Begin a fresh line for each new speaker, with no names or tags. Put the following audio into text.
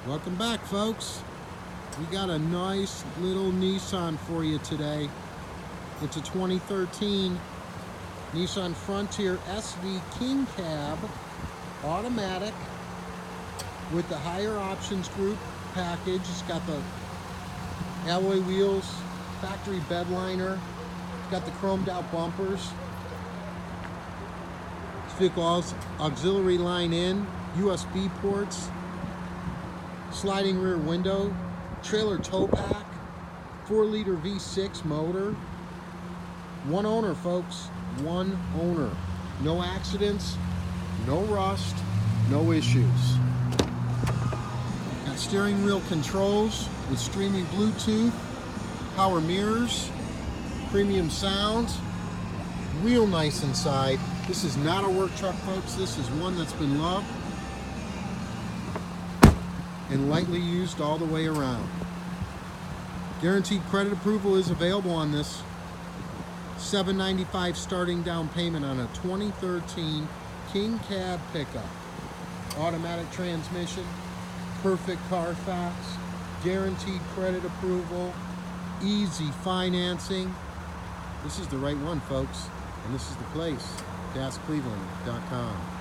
Welcome back, folks. We got a nice little Nissan for you today. It's a 2013 Nissan Frontier SV King Cab, automatic, with the higher options group package. It's got the alloy wheels, factory bed liner, it's got the chromed out bumpers. This vehicle has auxiliary line in, USB ports, sliding rear window, trailer tow pack, 4-liter V6 motor. One owner, folks, one owner. No accidents, no rust, no issues. Got steering wheel controls with streaming Bluetooth, power mirrors, premium sound, real nice inside. This is not a work truck, folks. This is one that's been loved and lightly used all the way around. Guaranteed credit approval is available on this. $795 starting down payment on a 2013 King Cab pickup. Automatic transmission, perfect Carfax, guaranteed credit approval, easy financing. This is the right one, folks, and this is the place, gascleveland.com.